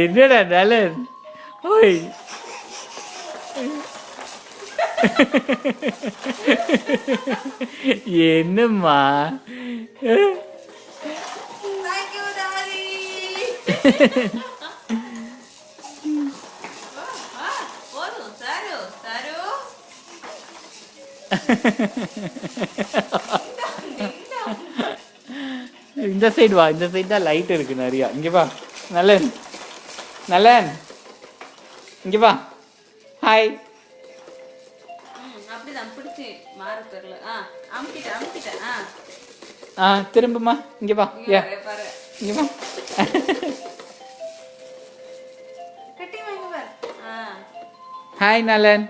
என்னடா நலன்? ஓய் என்னம்மா? இந்த சைடு வா, இந்த சைடு தான் லைட் இருக்கு நிறையா. இங்க வா நலன், நலன் இங்க வா. ஹாய். அப்படிதான் பிடிச்சி மாறு தெரியல. அமுக்கிட்டேன். திரும்பமா இங்க வா. யா இங்க வா. கட்டி வாங்க பாரு. ஹாய் நலன்.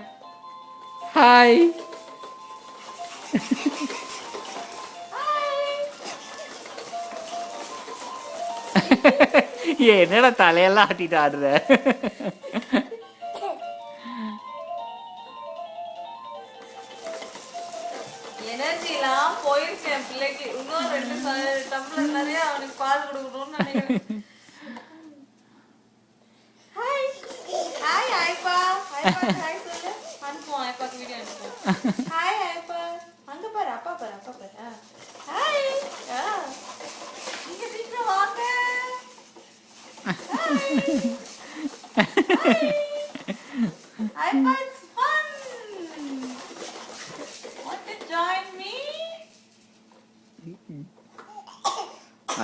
ஹாய். என்னடா தலையெல்லாம் ஆட்டிட்டு ஆடுற? எனர்ஜிலாம் போயிருச்சு என் பிள்ளைக்கு. இன்னும் 2 டம்ளர் நிறைய அவனுக்கு பால் கொடுக்கணும்னு நினைக்கிறேன். Hi hi ஐப்பா. ஹாய் சொல்லு. அனுப்புவோம் ஐப்பாக்கு வீடியோ அனுப்புவோம். ஹாய் ஐப்பா. அங்க பாரு, அப்பா பாரு. ஹாய். நீங்க சீக்கிரம் வாங்க. ஐப்பா it's fun. Want to join me?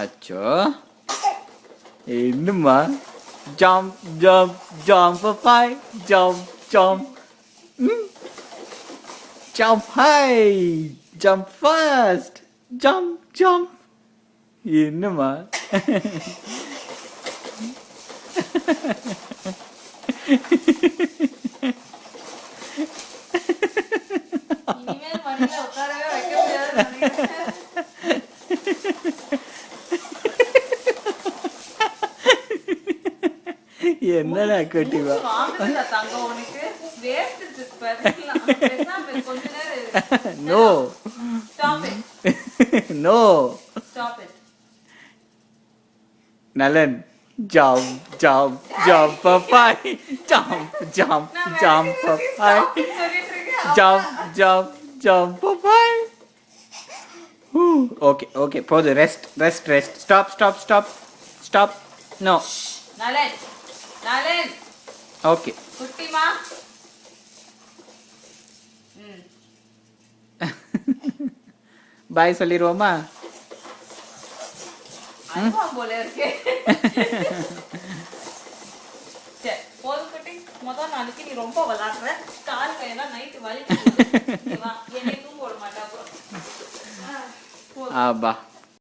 அச்சோ என்னம்மா? ஜம்ப் ஜம்ப் ஜம்ப் பாய் jump jump jump high jump fast jump jump. என்னம்மா? இனிமேல் மடியில உட்காரவே வைக்க முடியாதுன்னு நினைக்கிறேன். என்னடா கட்டிவா? வாங்குறதா தங்கம் உனக்கு? வேஸ்ட் பறிக்கலாம். பேசாம கொஞ்ச நேரம் இரு. No Stop it. No. Stop it. Nalan jump jump jump bye jump jump jump bye சொல்லிட்டு இருக்கேன். Jump jump jump bye. Okay okay போதும். Rest rest rest. Stop stop stop stop. No. Nalan okay. குட்டிமா. பாய் சொல்லிடுவோமா? அம்மா போல இருக்கு. சரி போதும் குட்டி. முதல் நாளைக்கு நீ ரொம்ப விளையாடுற. கால் கையெல்லாம் நைட்டு வலிக்குது. நீ வா, என்னை தூங்க விட மாட்டா அப்புறம். ஆபா.